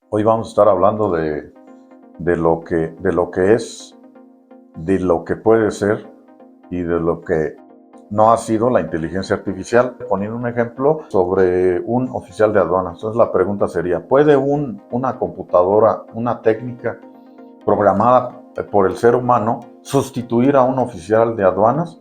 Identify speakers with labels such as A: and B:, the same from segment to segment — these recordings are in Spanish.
A: Hoy vamos a estar hablando de lo que es, de lo que puede ser y de lo que no ha sido la inteligencia artificial. Poniendo un ejemplo sobre un oficial de aduanas. Entonces la pregunta sería, ¿puede una computadora, una técnica programada por el ser humano sustituir a un oficial de aduanas?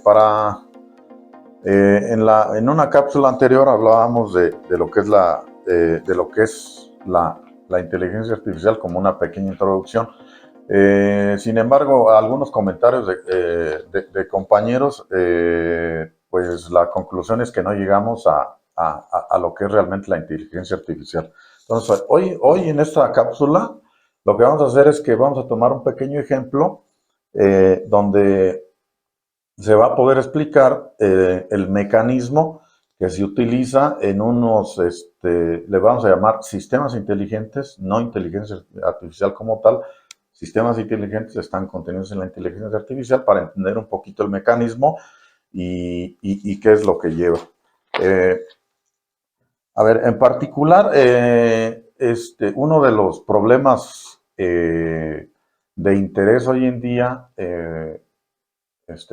A: Para en una cápsula anterior hablábamos de lo que es la inteligencia artificial como una pequeña introducción. Sin embargo, algunos comentarios de compañeros, pues la conclusión es que no llegamos a lo que es realmente la inteligencia artificial. Entonces, hoy en esta cápsula lo que vamos a hacer es que vamos a tomar un pequeño ejemplo donde se va a poder explicar el mecanismo que se utiliza en unos, le vamos a llamar sistemas inteligentes, no inteligencia artificial como tal. Sistemas inteligentes están contenidos en la inteligencia artificial para entender un poquito el mecanismo y qué es lo que lleva. Eh, a ver, en particular, uno de los problemas de interés hoy en día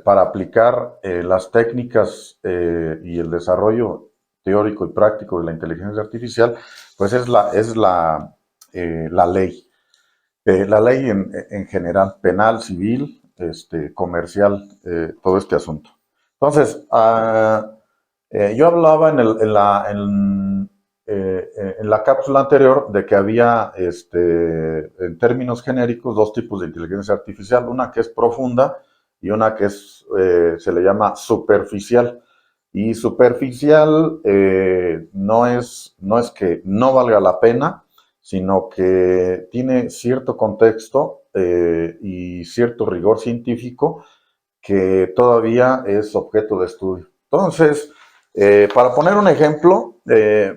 A: para aplicar las técnicas y el desarrollo teórico y práctico de la inteligencia artificial, pues la ley. La ley en general, penal, civil, comercial, todo este asunto. Entonces, yo hablaba en la cápsula anterior de que había, en términos genéricos, dos tipos de inteligencia artificial, una que es profunda y una que se le llama superficial. Y superficial no es que no valga la pena, sino que tiene cierto contexto y cierto rigor científico que todavía es objeto de estudio. Entonces, para poner un ejemplo,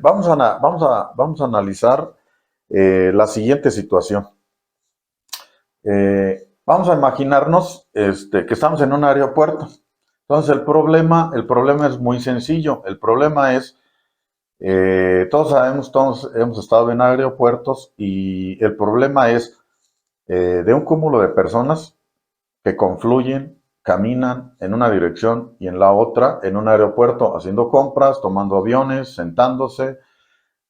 A: vamos a analizar la siguiente situación. Vamos a imaginarnos que estamos en un aeropuerto. Entonces, el problema es muy sencillo. El problema es todos sabemos, todos hemos estado en aeropuertos y el problema es de un cúmulo de personas que confluyen, caminan en una dirección y en la otra en un aeropuerto, haciendo compras, tomando aviones, sentándose,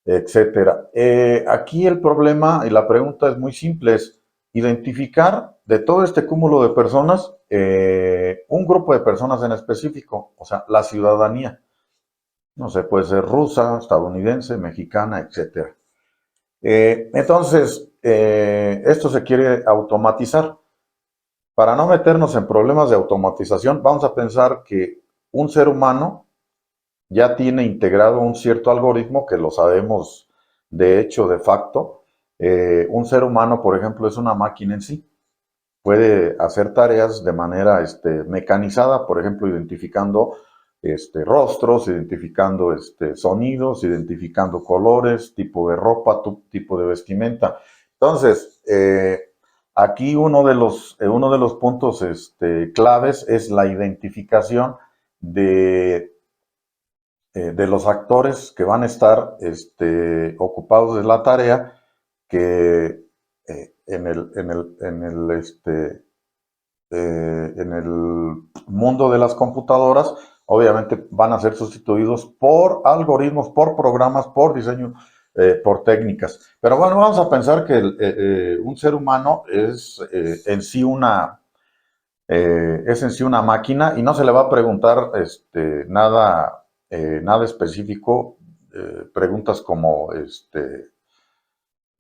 A: etcétera. Aquí el problema y la pregunta es muy simple, es identificar de todo este cúmulo de personas un grupo de personas en específico, o sea, la ciudadanía. No sé, puede ser rusa, estadounidense, mexicana, etcétera. Entonces, esto se quiere automatizar. Para no meternos en problemas de automatización, vamos a pensar que un ser humano ya tiene integrado un cierto algoritmo que lo sabemos de hecho, de facto. Un ser humano, por ejemplo, es una máquina en sí. Puede hacer tareas de manera mecanizada, por ejemplo, identificando rostros, identificando sonidos, identificando colores, tipo de ropa, tipo de vestimenta. Entonces, aquí uno de los puntos claves es la identificación de los actores que van a estar ocupados de la tarea que en el mundo de las computadoras obviamente van a ser sustituidos por algoritmos, por programas, por diseño, por técnicas. Pero bueno, vamos a pensar que un ser humano es en sí una máquina y no se le va a preguntar nada específico, preguntas como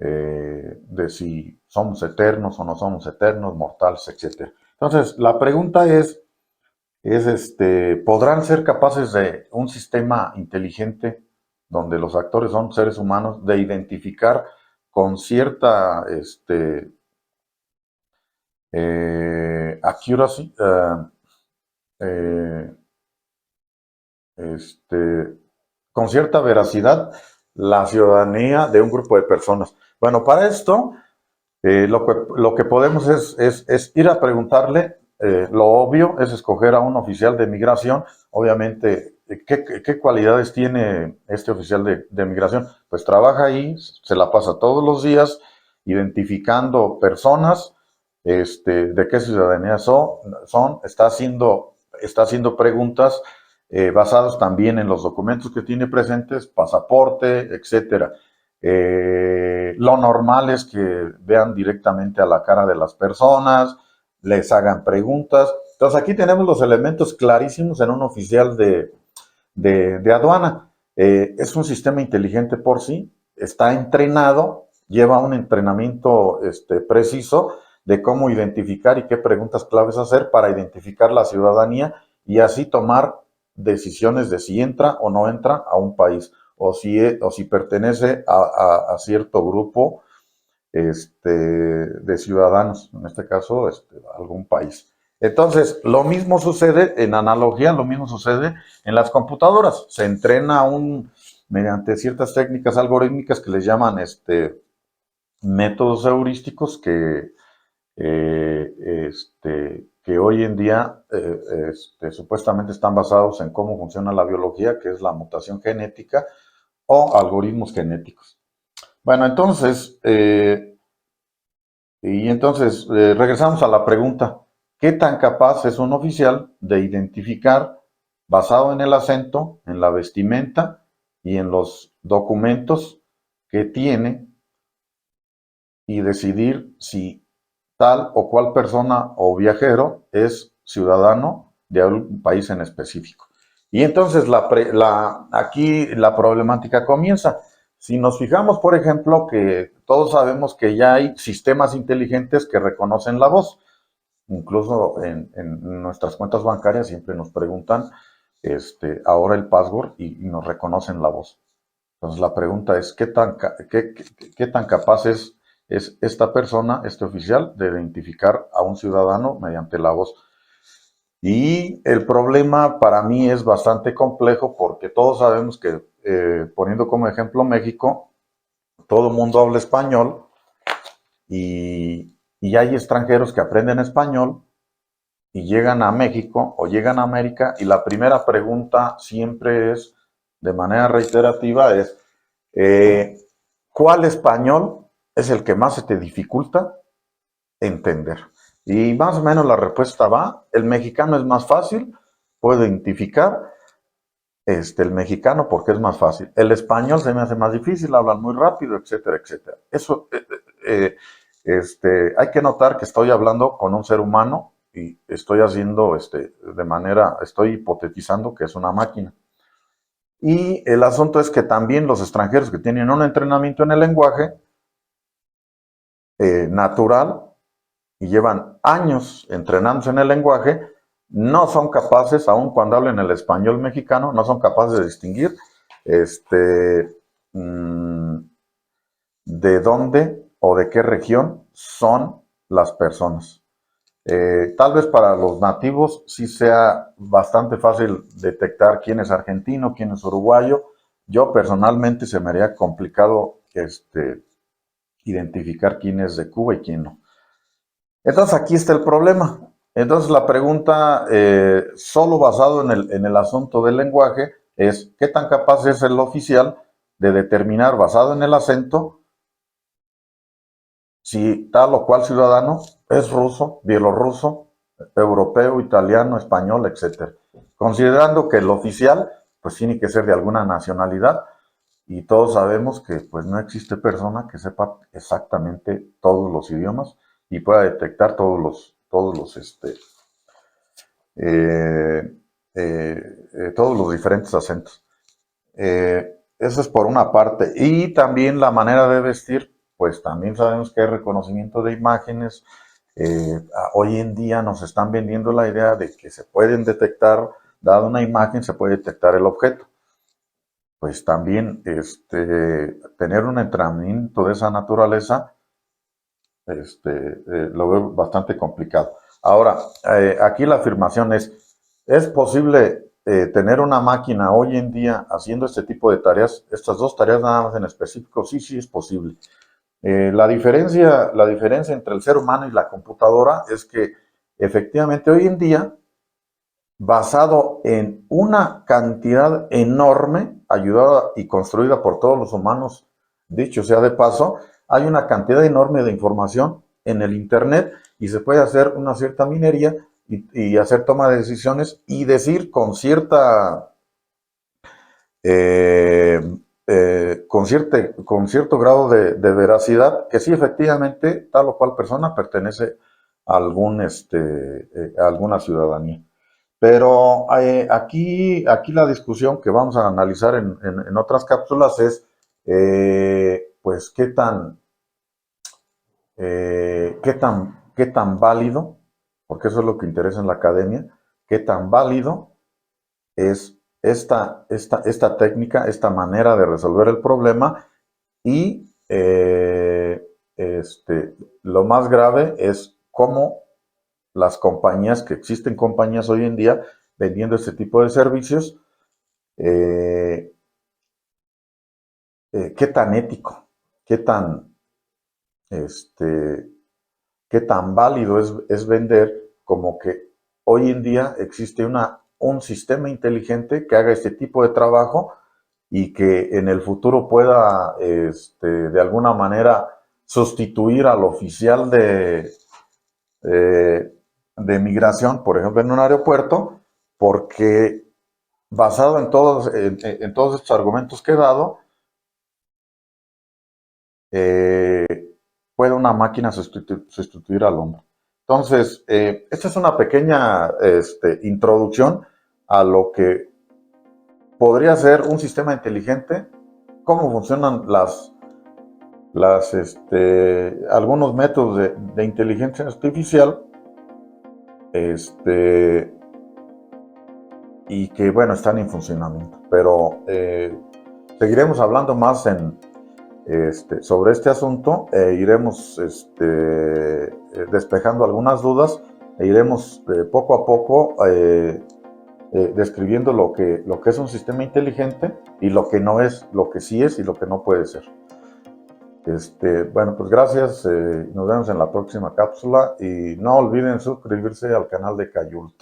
A: de si somos eternos o no somos eternos, mortales, etcétera. Entonces, la pregunta ¿podrán ser capaces de un sistema inteligente donde los actores son seres humanos de identificar con cierta accuracy, eh, este, con cierta veracidad la ciudadanía de un grupo de personas? Bueno, para esto lo que podemos es ir a preguntarle, lo obvio es escoger a un oficial de migración, obviamente ¿qué cualidades tiene este oficial de migración? Pues trabaja ahí, se la pasa todos los días identificando personas, de qué ciudadanía son, está haciendo preguntas basadas también en los documentos que tiene presentes, pasaporte, etcétera. Lo normal es que vean directamente a la cara de las personas, les hagan preguntas. Entonces aquí tenemos los elementos clarísimos en un oficial de aduana. Es un sistema inteligente por sí, está entrenado, lleva un entrenamiento preciso de cómo identificar y qué preguntas claves hacer para identificar la ciudadanía y así tomar decisiones de si entra o no entra a un país o si pertenece a cierto grupo de ciudadanos, en este caso algún país. Entonces, lo mismo sucede, en analogía, lo mismo sucede en las computadoras. Se entrena mediante ciertas técnicas algorítmicas que les llaman métodos heurísticos que hoy en día supuestamente están basados en cómo funciona la biología, que es la mutación genética, o algoritmos genéticos. Bueno, entonces, regresamos a la pregunta, ¿qué tan capaz es un oficial de identificar, basado en el acento, en la vestimenta y en los documentos que tiene, y decidir si tal o cual persona o viajero es ciudadano de algún país en específico? Y entonces aquí la problemática comienza. Si nos fijamos, por ejemplo, que todos sabemos que ya hay sistemas inteligentes que reconocen la voz. Incluso en nuestras cuentas bancarias siempre nos preguntan ahora el password y nos reconocen la voz. Entonces la pregunta es, ¿qué tan capaz es esta persona, este oficial, de identificar a un ciudadano mediante la voz? Y el problema para mí es bastante complejo porque todos sabemos que, poniendo como ejemplo México, todo el mundo habla español y hay extranjeros que aprenden español y llegan a México o llegan a América y la primera pregunta siempre es, de manera reiterativa, eh, ¿cuál español es el que más se te dificulta entender? Y más o menos la respuesta va, el mexicano es más fácil, puedo identificar el mexicano porque es más fácil. El español se me hace más difícil, hablan muy rápido, etcétera, etcétera. Eso, hay que notar que estoy hablando con un ser humano y estoy haciendo estoy hipotetizando que es una máquina. Y el asunto es que también los extranjeros que tienen un entrenamiento en el lenguaje natural y llevan años entrenándose en el lenguaje, no son capaces, aun cuando hablen el español mexicano, no son capaces de distinguir mmm, de dónde o de qué región son las personas. Tal vez para los nativos sí sea bastante fácil detectar quién es argentino, quién es uruguayo. Yo personalmente se me haría complicado identificar quién es de Cuba y quién no. Entonces aquí está el problema. Entonces la pregunta, solo basado en el asunto del lenguaje, es ¿qué tan capaz es el oficial de determinar, basado en el acento, si tal o cual ciudadano es ruso, bielorruso, europeo, italiano, español, etcétera? Considerando que el oficial pues tiene que ser de alguna nacionalidad y todos sabemos que pues no existe persona que sepa exactamente todos los idiomas y pueda detectar todos los diferentes acentos. Eso es por una parte. Y también la manera de vestir, pues también sabemos que hay reconocimiento de imágenes. Hoy en día nos están vendiendo la idea de que se pueden detectar, dada una imagen, se puede detectar el objeto. Pues también tener un entrenamiento de esa naturaleza lo veo bastante complicado. Ahora, aquí la afirmación ¿es posible tener una máquina hoy en día haciendo este tipo de tareas? Estas dos tareas nada más en específico, sí, sí es posible. La diferencia entre el ser humano y la computadora es que efectivamente hoy en día basado en una cantidad enorme, ayudada y construida por todos los humanos, dicho sea de paso, hay una cantidad enorme de información en el Internet y se puede hacer una cierta minería y hacer toma de decisiones y decir eh, con cierto grado de veracidad que sí, efectivamente, tal o cual persona pertenece a a alguna ciudadanía. Pero aquí la discusión que vamos a analizar en otras cápsulas es, pues, qué tan válido, porque eso es lo que interesa en la academia, qué tan válido es esta técnica, esta manera de resolver el problema y lo más grave es cómo las compañías, que existen compañías hoy en día vendiendo este tipo de servicios, eh, qué tan ético, qué tan, este, qué tan válido es vender como que hoy en día existe un sistema inteligente que haga este tipo de trabajo y que en el futuro pueda, de alguna manera, sustituir al oficial eh, de migración, por ejemplo, en un aeropuerto, porque basado en todos estos argumentos que he dado, eh, puede una máquina sustituir al hombre. Entonces, esta es una pequeña introducción a lo que podría ser un sistema inteligente, cómo funcionan algunos métodos de inteligencia artificial, este, y que, bueno, están en funcionamiento. Pero seguiremos hablando más sobre este asunto, iremos despejando algunas dudas e iremos poco a poco describiendo lo que es un sistema inteligente y lo que no es, lo que sí es y lo que no puede ser. Bueno, pues gracias, nos vemos en la próxima cápsula y no olviden suscribirse al canal de Cayult.